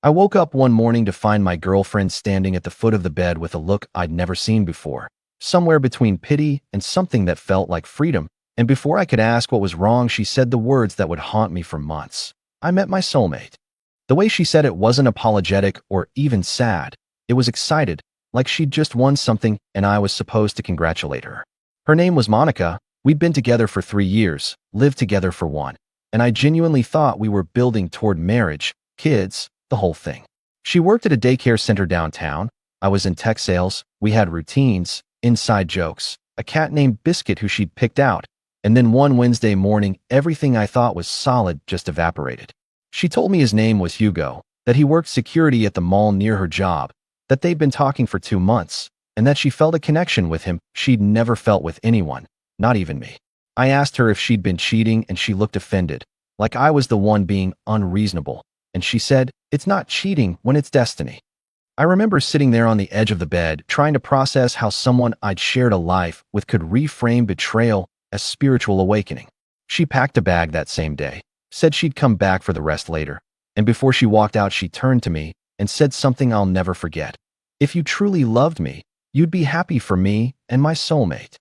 I woke up one morning to find my girlfriend standing at the foot of the bed with a look I'd never seen before, somewhere between pity and something that felt like freedom. And before I could ask what was wrong, she said the words that would haunt me for months. I met my soulmate. The way she said it wasn't apologetic or even sad. It was excited, like she'd just won something and I was supposed to congratulate her. Her name was Monica. We'd been together for 3 years, lived together for 1, and I genuinely thought we were building toward marriage, kids, the whole thing. She worked at a daycare center downtown. I was in tech sales. We had routines, inside jokes, a cat named Biscuit who she'd picked out, and then one Wednesday morning, everything I thought was solid just evaporated. She told me his name was Hugo, that he worked security at the mall near her job, that they'd been talking for 2 months, and that she felt a connection with him she'd never felt with anyone, not even me. I asked her if she'd been cheating and she looked offended, like I was the one being unreasonable, and she said, "It's not cheating when it's destiny." I remember sitting there on the edge of the bed, trying to process how someone I'd shared a life with could reframe betrayal as spiritual awakening. She packed a bag that same day, said she'd come back for the rest later, and before she walked out, she turned to me and said something I'll never forget. "If you truly loved me, you'd be happy for me and my soulmate."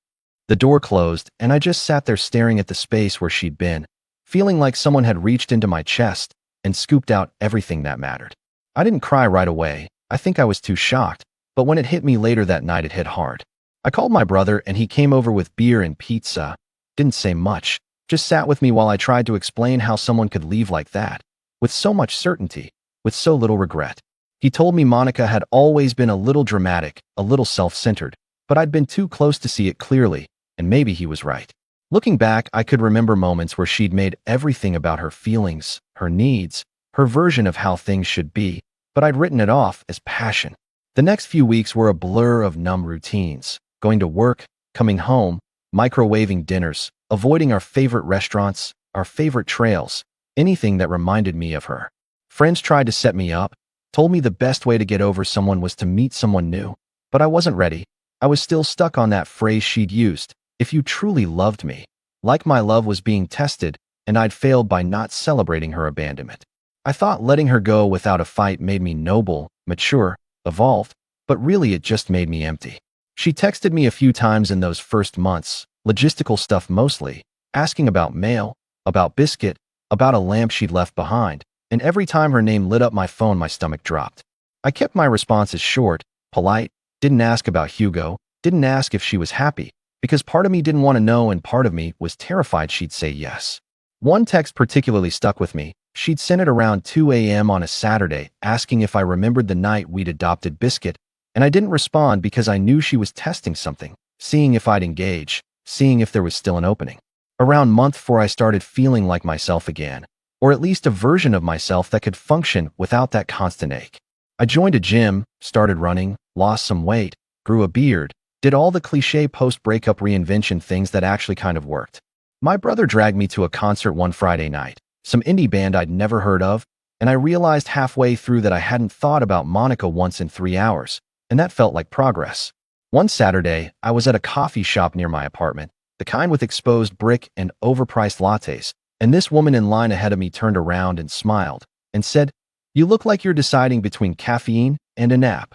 The door closed, and I just sat there staring at the space where she'd been, feeling like someone had reached into my chest and scooped out everything that mattered. I didn't cry right away. I think I was too shocked, but when it hit me later that night, it hit hard. I called my brother, and he came over with beer and pizza. Didn't say much, just sat with me while I tried to explain how someone could leave like that, with so much certainty, with so little regret. He told me Monica had always been a little dramatic, a little self-centered, but I'd been too close to see it clearly, and maybe he was right. Looking back, I could remember moments where she'd made everything about her feelings, her needs, her version of how things should be, but I'd written it off as passion. The next few weeks were a blur of numb routines, going to work, coming home, microwaving dinners, avoiding our favorite restaurants, our favorite trails, anything that reminded me of her. Friends tried to set me up, told me the best way to get over someone was to meet someone new, but I wasn't ready. I was still stuck on that phrase she'd used, "If you truly loved me," like my love was being tested, and I'd failed by not celebrating her abandonment. I thought letting her go without a fight made me noble, mature, evolved, but really it just made me empty. She texted me a few times in those first months, logistical stuff mostly, asking about mail, about Biscuit, about a lamp she'd left behind, and every time her name lit up my phone, my stomach dropped. I kept my responses short, polite, didn't ask about Hugo, didn't ask if she was happy, because part of me didn't want to know and part of me was terrified she'd say yes. One text particularly stuck with me. She'd sent it around 2 a.m. on a Saturday, asking if I remembered the night we'd adopted Biscuit, and I didn't respond because I knew she was testing something, seeing if I'd engage, seeing if there was still an opening. Around month 4, I started feeling like myself again, or at least a version of myself that could function without that constant ache. I joined a gym, started running, lost some weight, grew a beard, did all the cliché post-breakup reinvention things that actually kind of worked. My brother dragged me to a concert one Friday night, some indie band I'd never heard of, and I realized halfway through that I hadn't thought about Monica once in 3 hours, and that felt like progress. One Saturday, I was at a coffee shop near my apartment, the kind with exposed brick and overpriced lattes, and this woman in line ahead of me turned around and smiled and said, "You look like you're deciding between caffeine and a nap."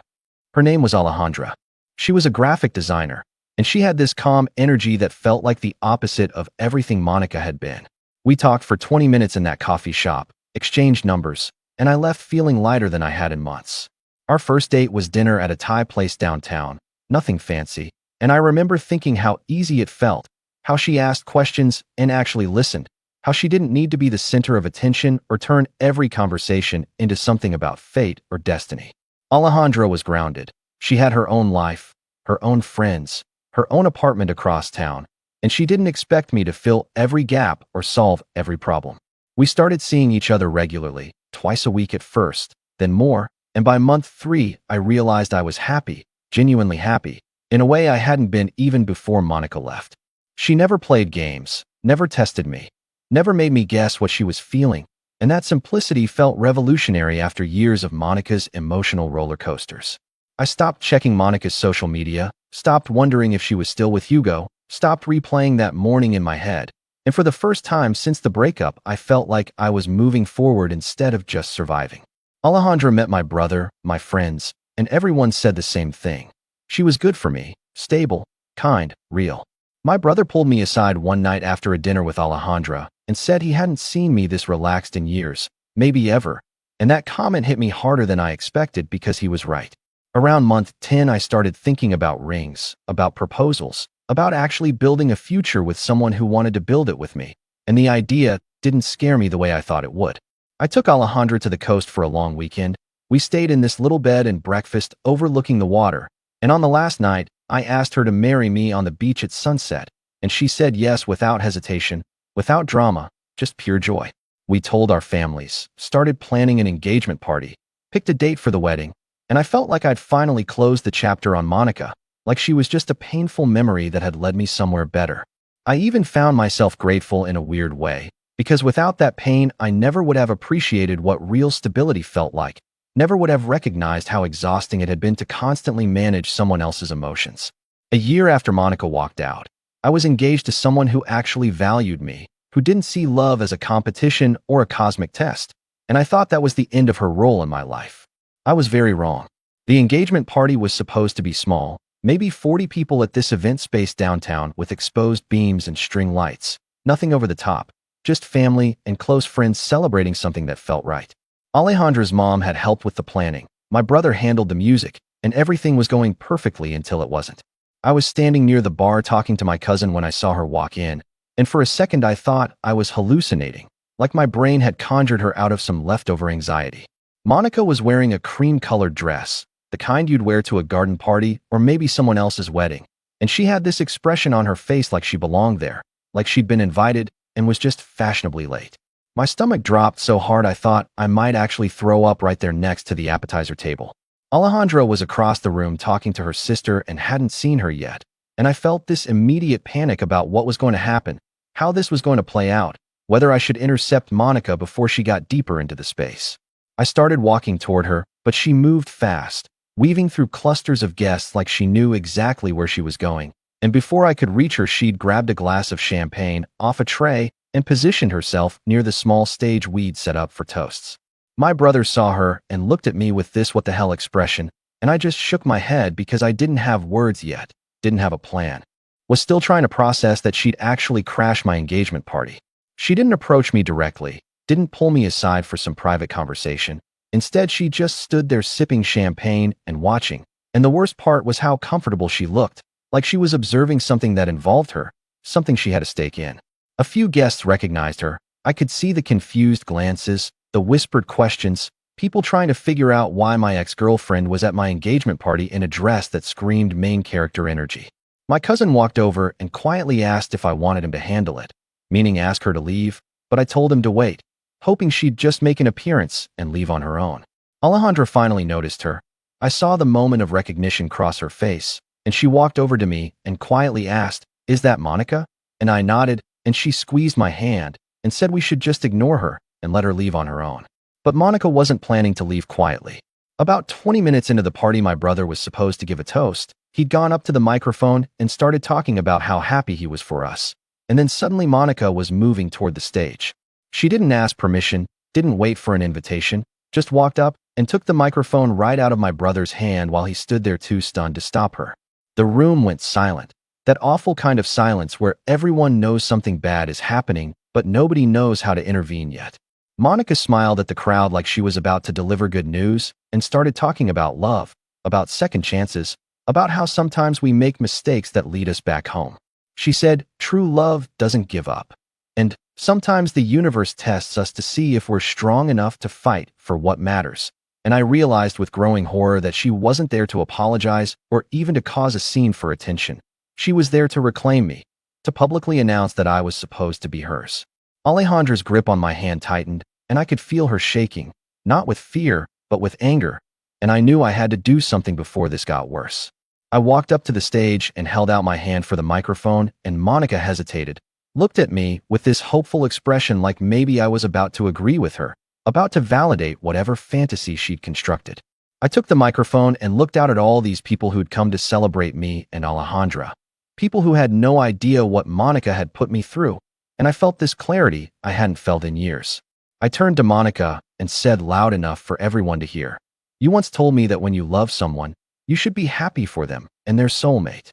Her name was Alejandra. She was a graphic designer, and she had this calm energy that felt like the opposite of everything Monica had been. We talked for 20 minutes in that coffee shop, exchanged numbers, and I left feeling lighter than I had in months. Our first date was dinner at a Thai place downtown, nothing fancy, and I remember thinking how easy it felt, how she asked questions and actually listened, how she didn't need to be the center of attention or turn every conversation into something about fate or destiny. Alejandra was grounded. She had her own life, her own friends, her own apartment across town, and she didn't expect me to fill every gap or solve every problem. We started seeing each other regularly, twice a week at first, then more, and by month 3, I realized I was happy, genuinely happy, in a way I hadn't been even before Monica left. She never played games, never tested me, never made me guess what she was feeling, and that simplicity felt revolutionary after years of Monica's emotional roller coasters. I stopped checking Monica's social media, stopped wondering if she was still with Hugo, stopped replaying that morning in my head, and for the first time since the breakup, I felt like I was moving forward instead of just surviving. Alejandra met my brother, my friends, and everyone said the same thing. She was good for me, stable, kind, real. My brother pulled me aside one night after a dinner with Alejandra and said he hadn't seen me this relaxed in years, maybe ever, and that comment hit me harder than I expected because he was right. Around month 10, I started thinking about rings, about proposals, about actually building a future with someone who wanted to build it with me, and the idea didn't scare me the way I thought it would. I took Alejandra to the coast for a long weekend. We stayed in this little bed and breakfast overlooking the water, and on the last night, I asked her to marry me on the beach at sunset, and she said yes without hesitation, without drama, just pure joy. We told our families, started planning an engagement party, picked a date for the wedding, and I felt like I'd finally closed the chapter on Monica, like she was just a painful memory that had led me somewhere better. I even found myself grateful in a weird way, because without that pain, I never would have appreciated what real stability felt like, never would have recognized how exhausting it had been to constantly manage someone else's emotions. A year after Monica walked out, I was engaged to someone who actually valued me, who didn't see love as a competition or a cosmic test, and I thought that was the end of her role in my life. I was very wrong. The engagement party was supposed to be small, maybe 40 people at this event space downtown with exposed beams and string lights, nothing over the top, just family and close friends celebrating something that felt right. Alejandra's mom had helped with the planning, my brother handled the music, and everything was going perfectly until it wasn't. I was standing near the bar talking to my cousin when I saw her walk in, and for a second I thought I was hallucinating, like my brain had conjured her out of some leftover anxiety. Monica was wearing a cream-colored dress, the kind you'd wear to a garden party or maybe someone else's wedding, and she had this expression on her face like she belonged there, like she'd been invited and was just fashionably late. My stomach dropped so hard I thought I might actually throw up right there next to the appetizer table. Alejandra was across the room talking to her sister and hadn't seen her yet, and I felt this immediate panic about what was going to happen, how this was going to play out, whether I should intercept Monica before she got deeper into the space. I started walking toward her, but she moved fast, weaving through clusters of guests like she knew exactly where she was going, and before I could reach her, she'd grabbed a glass of champagne off a tray and positioned herself near the small stage we'd set up for toasts. My brother saw her and looked at me with this what the hell expression, and I just shook my head because I didn't have words yet, didn't have a plan. Was still trying to process that she'd actually crashed my engagement party. She didn't approach me directly, didn't pull me aside for some private conversation. Instead, she just stood there sipping champagne and watching, and the worst part was how comfortable she looked, like she was observing something that involved her, something she had a stake in. A few guests recognized her. I could see the confused glances, the whispered questions, people trying to figure out why my ex-girlfriend was at my engagement party in a dress that screamed main character energy. My cousin walked over and quietly asked if I wanted him to handle it, meaning ask her to leave, but I told him to wait, hoping she'd just make an appearance and leave on her own. Alejandra finally noticed her. I saw the moment of recognition cross her face, and she walked over to me and quietly asked, "Is that Monica?" And I nodded, and she squeezed my hand and said we should just ignore her and let her leave on her own. But Monica wasn't planning to leave quietly. About 20 minutes into the party, my brother was supposed to give a toast. He'd gone up to the microphone and started talking about how happy he was for us. And then suddenly Monica was moving toward the stage. She didn't ask permission, didn't wait for an invitation, just walked up and took the microphone right out of my brother's hand while he stood there too stunned to stop her. The room went silent, that awful kind of silence where everyone knows something bad is happening, but nobody knows how to intervene yet. Monica smiled at the crowd like she was about to deliver good news and started talking about love, about second chances, about how sometimes we make mistakes that lead us back home. She said, "True love doesn't give up. And sometimes the universe tests us to see if we're strong enough to fight for what matters." And I realized with growing horror that she wasn't there to apologize or even to cause a scene for attention. She was there to reclaim me, to publicly announce that I was supposed to be hers. Alejandra's grip on my hand tightened, and I could feel her shaking, not with fear, but with anger, and I knew I had to do something before this got worse. I walked up to the stage and held out my hand for the microphone, and Monica hesitated, looked at me with this hopeful expression like maybe I was about to agree with her, about to validate whatever fantasy she'd constructed. I took the microphone and looked out at all these people who'd come to celebrate me and Alejandra, people who had no idea what Monica had put me through, and I felt this clarity I hadn't felt in years. I turned to Monica, and said loud enough for everyone to hear, "You once told me that when you love someone, you should be happy for them and their soulmate."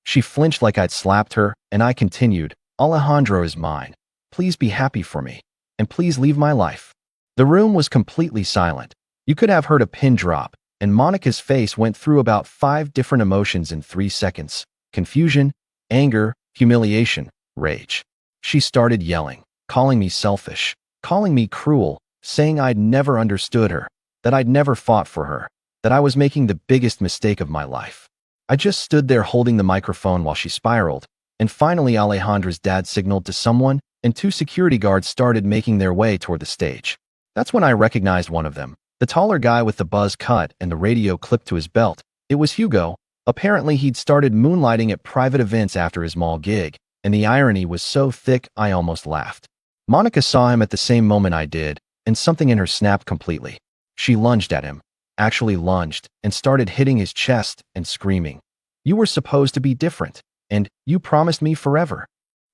She flinched like I'd slapped her, and I continued, "Alejandro is mine. Please be happy for me, and please leave my life." The room was completely silent. You could have heard a pin drop, and Monica's face went through about 5 different emotions in 3 seconds: confusion, anger, humiliation, rage. She started yelling, calling me selfish, calling me cruel, saying I'd never understood her, that I'd never fought for her, that I was making the biggest mistake of my life. I just stood there holding the microphone while she spiraled, and finally Alejandra's dad signaled to someone, and 2 security guards started making their way toward the stage. That's when I recognized one of them, the taller guy with the buzz cut and the radio clipped to his belt. It was Hugo. Apparently he'd started moonlighting at private events after his mall gig, and the irony was so thick I almost laughed. Monica saw him at the same moment I did, and something in her snapped completely. She lunged at him, actually lunged, and started hitting his chest and screaming, "You were supposed to be different, and you promised me forever."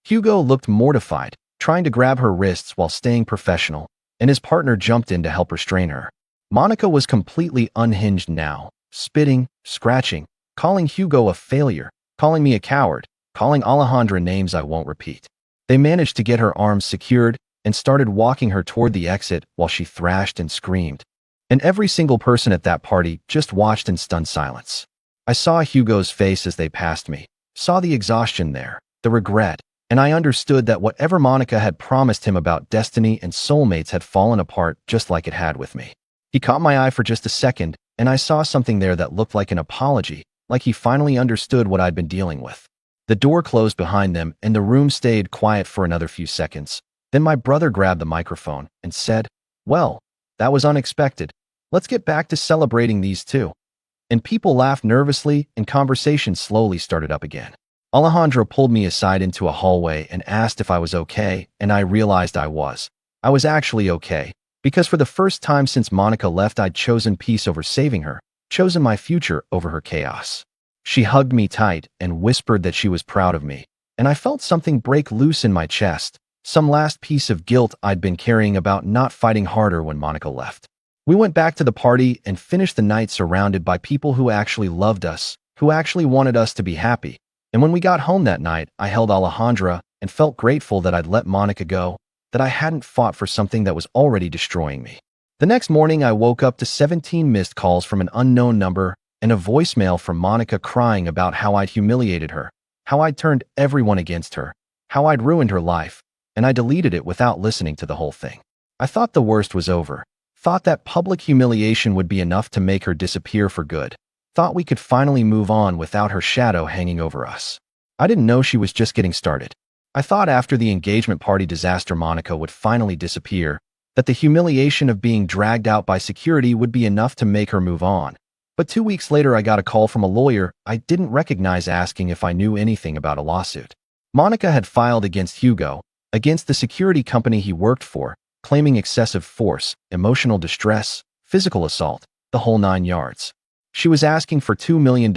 Hugo looked mortified, trying to grab her wrists while staying professional, and his partner jumped in to help restrain her. Monica was completely unhinged now, spitting, scratching, calling Hugo a failure, calling me a coward, calling Alejandra names I won't repeat. They managed to get her arms secured and started walking her toward the exit while she thrashed and screamed. And every single person at that party just watched in stunned silence. I saw Hugo's face as they passed me, saw the exhaustion there, the regret, and I understood that whatever Monica had promised him about destiny and soulmates had fallen apart just like it had with me. He caught my eye for just a second, and I saw something there that looked like an apology, like he finally understood what I'd been dealing with. The door closed behind them, and the room stayed quiet for another few seconds. Then my brother grabbed the microphone and said, "Well, that was unexpected. Let's get back to celebrating these two." And people laughed nervously, and conversation slowly started up again. Alejandro pulled me aside into a hallway and asked if I was okay, and I realized I was. I was actually okay, because for the first time since Monica left, I'd chosen peace over saving her, chosen my future over her chaos. She hugged me tight and whispered that she was proud of me, and I felt something break loose in my chest, some last piece of guilt I'd been carrying about not fighting harder when Monica left. We went back to the party and finished the night surrounded by people who actually loved us, who actually wanted us to be happy. And when we got home that night, I held Alejandra and felt grateful that I'd let Monica go, that I hadn't fought for something that was already destroying me. The next morning, I woke up to 17 missed calls from an unknown number and a voicemail from Monica crying about how I'd humiliated her, how I'd turned everyone against her, how I'd ruined her life, and I deleted it without listening to the whole thing. I thought the worst was over, thought that public humiliation would be enough to make her disappear for good, thought we could finally move on without her shadow hanging over us. I didn't know she was just getting started. I thought after the engagement party disaster Monica would finally disappear, that the humiliation of being dragged out by security would be enough to make her move on. But 2 weeks later, I got a call from a lawyer I didn't recognize asking if I knew anything about a lawsuit. Monica had filed against Hugo, against the security company he worked for, claiming excessive force, emotional distress, physical assault, the whole 9 yards. She was asking for $2 million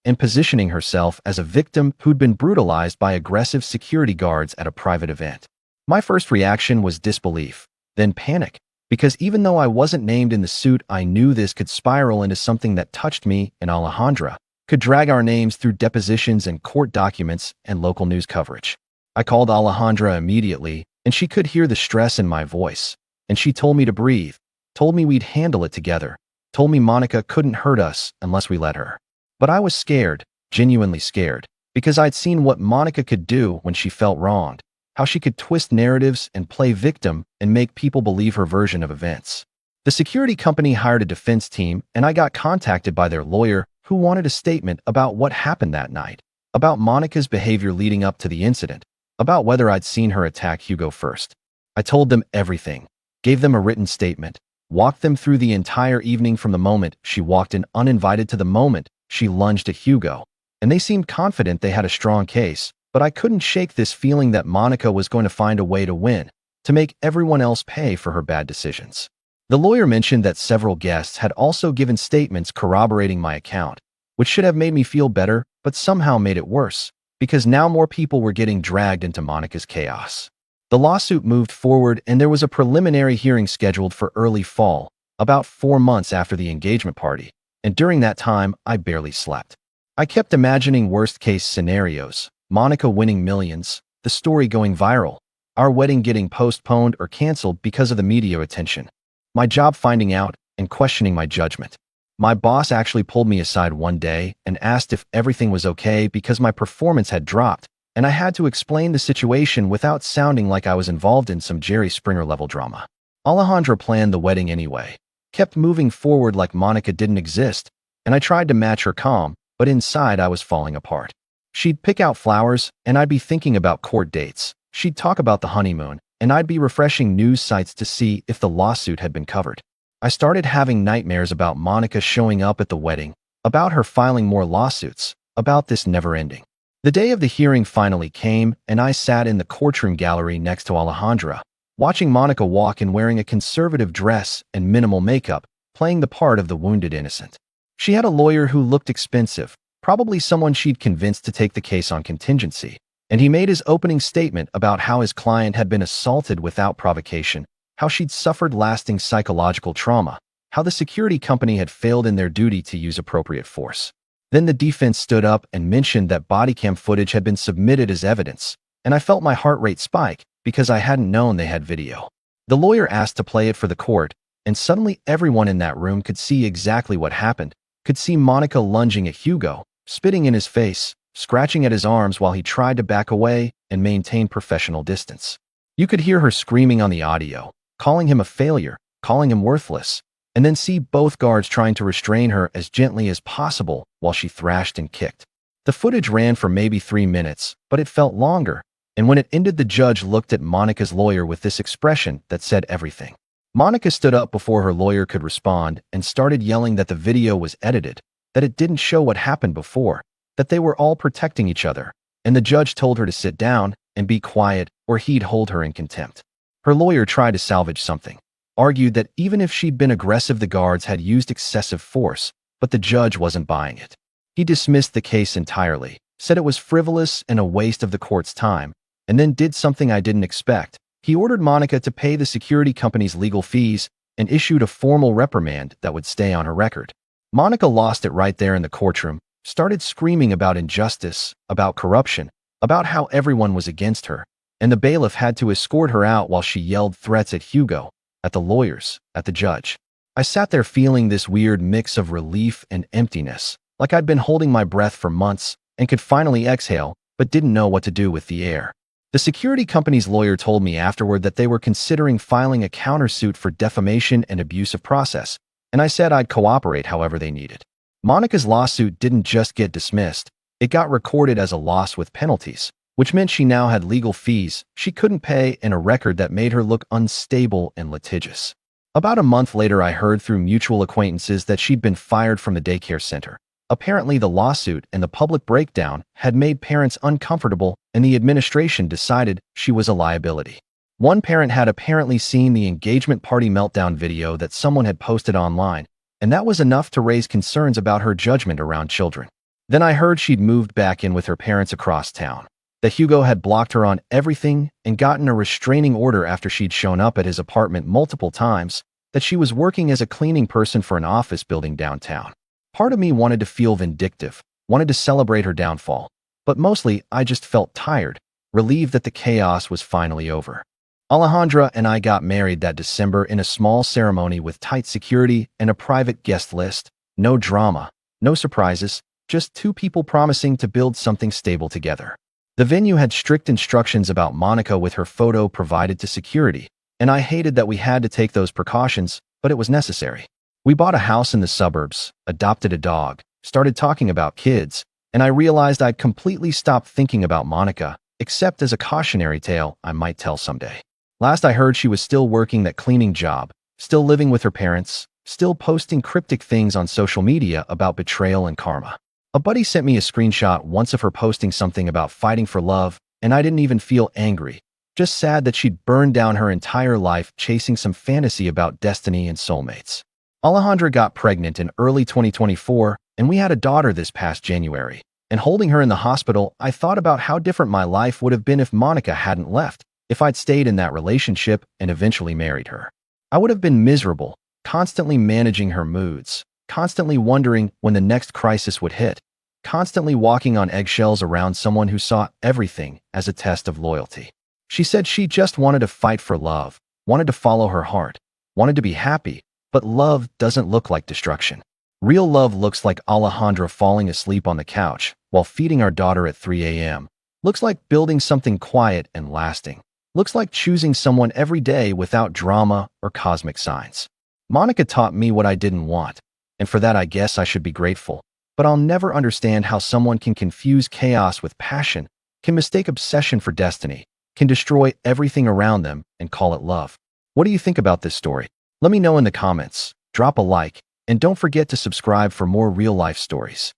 and positioning herself as a victim who'd been brutalized by aggressive security guards at a private event. My first reaction was disbelief, then panic, because even though I wasn't named in the suit, I knew this could spiral into something that touched me and Alejandra, could drag our names through depositions and court documents and local news coverage. I called Alejandra immediately, and she could hear the stress in my voice, and she told me to breathe, told me we'd handle it together, told me Monica couldn't hurt us unless we let her. But I was scared, genuinely scared, because I'd seen what Monica could do when she felt wronged, how she could twist narratives and play victim and make people believe her version of events. The security company hired a defense team, and I got contacted by their lawyer who wanted a statement about what happened that night, about Monica's behavior leading up to the incident, about whether I'd seen her attack Hugo first. I told them everything, gave them a written statement, walked them through the entire evening from the moment she walked in uninvited to the moment she lunged at Hugo, and they seemed confident they had a strong case. But I couldn't shake this feeling that Monica was going to find a way to win, to make everyone else pay for her bad decisions. The lawyer mentioned that several guests had also given statements corroborating my account, which should have made me feel better, but somehow made it worse, because now more people were getting dragged into Monica's chaos. The lawsuit moved forward and there was a preliminary hearing scheduled for early fall, about 4 months after the engagement party, and during that time, I barely slept. I kept imagining worst-case scenarios, Monica winning millions, the story going viral, our wedding getting postponed or canceled because of the media attention, my job finding out and questioning my judgment. My boss actually pulled me aside one day and asked if everything was okay because my performance had dropped, and I had to explain the situation without sounding like I was involved in some Jerry Springer-level drama. Alejandra planned the wedding anyway, kept moving forward like Monica didn't exist, and I tried to match her calm, but inside I was falling apart. She'd pick out flowers, and I'd be thinking about court dates. She'd talk about the honeymoon, and I'd be refreshing news sites to see if the lawsuit had been covered. I started having nightmares about Monica showing up at the wedding, about her filing more lawsuits, about this never ending. The day of the hearing finally came, and I sat in the courtroom gallery next to Alejandra, watching Monica walk in wearing a conservative dress and minimal makeup, playing the part of the wounded innocent. She had a lawyer who looked expensive, probably someone she'd convinced to take the case on contingency, and he made his opening statement about how his client had been assaulted without provocation, how she'd suffered lasting psychological trauma, how the security company had failed in their duty to use appropriate force. Then the defense stood up and mentioned that body cam footage had been submitted as evidence, and I felt my heart rate spike because I hadn't known they had video. The lawyer asked to play it for the court, and suddenly everyone in that room could see exactly what happened, could see Monica lunging at Hugo, spitting in his face, scratching at his arms while he tried to back away and maintain professional distance. You could hear her screaming on the audio, calling him a failure, calling him worthless, and then see both guards trying to restrain her as gently as possible while she thrashed and kicked. The footage ran for maybe 3 minutes, but it felt longer, and when it ended, the judge looked at Monica's lawyer with this expression that said everything. Monica stood up before her lawyer could respond and started yelling that the video was edited, that it didn't show what happened before, that they were all protecting each other, and the judge told her to sit down and be quiet or he'd hold her in contempt. Her lawyer tried to salvage something, argued that even if she'd been aggressive, the guards had used excessive force, but the judge wasn't buying it. He dismissed the case entirely, said it was frivolous and a waste of the court's time, and then did something I didn't expect. He ordered Monica to pay the security company's legal fees and issued a formal reprimand that would stay on her record. Monica lost it right there in the courtroom, started screaming about injustice, about corruption, about how everyone was against her, and the bailiff had to escort her out while she yelled threats at Hugo, at the lawyers, at the judge. I sat there feeling this weird mix of relief and emptiness, like I'd been holding my breath for months and could finally exhale, but didn't know what to do with the air. The security company's lawyer told me afterward that they were considering filing a countersuit for defamation and abuse of process, and I said I'd cooperate however they needed. Monica's lawsuit didn't just get dismissed, it got recorded as a loss with penalties, which meant she now had legal fees she couldn't pay and a record that made her look unstable and litigious. About a month later, I heard through mutual acquaintances that she'd been fired from the daycare center. Apparently, the lawsuit and the public breakdown had made parents uncomfortable, and the administration decided she was a liability. One parent had apparently seen the engagement party meltdown video that someone had posted online, and that was enough to raise concerns about her judgment around children. Then I heard she'd moved back in with her parents across town, that Hugo had blocked her on everything and gotten a restraining order after she'd shown up at his apartment multiple times, that she was working as a cleaning person for an office building downtown. Part of me wanted to feel vindictive, wanted to celebrate her downfall, but mostly I just felt tired, relieved that the chaos was finally over. Alejandra and I got married that December in a small ceremony with tight security and a private guest list. No drama, no surprises, just two people promising to build something stable together. The venue had strict instructions about Monica with her photo provided to security, and I hated that we had to take those precautions, but it was necessary. We bought a house in the suburbs, adopted a dog, started talking about kids, and I realized I'd completely stopped thinking about Monica, except as a cautionary tale I might tell someday. Last I heard, she was still working that cleaning job, still living with her parents, still posting cryptic things on social media about betrayal and karma. A buddy sent me a screenshot once of her posting something about fighting for love, and I didn't even feel angry, just sad that she'd burned down her entire life chasing some fantasy about destiny and soulmates. Alejandra got pregnant in early 2024, and we had a daughter this past January. And holding her in the hospital, I thought about how different my life would have been if Monica hadn't left, if I'd stayed in that relationship and eventually married her. I would have been miserable, constantly managing her moods, constantly wondering when the next crisis would hit, constantly walking on eggshells around someone who saw everything as a test of loyalty. She said she just wanted to fight for love, wanted to follow her heart, wanted to be happy, but love doesn't look like destruction. Real love looks like Alejandra falling asleep on the couch while feeding our daughter at 3 a.m. Looks like building something quiet and lasting. Looks like choosing someone every day without drama or cosmic signs. Monica taught me what I didn't want, and for that I guess I should be grateful. But I'll never understand how someone can confuse chaos with passion, can mistake obsession for destiny, can destroy everything around them and call it love. What do you think about this story? Let me know in the comments, drop a like, and don't forget to subscribe for more real-life stories.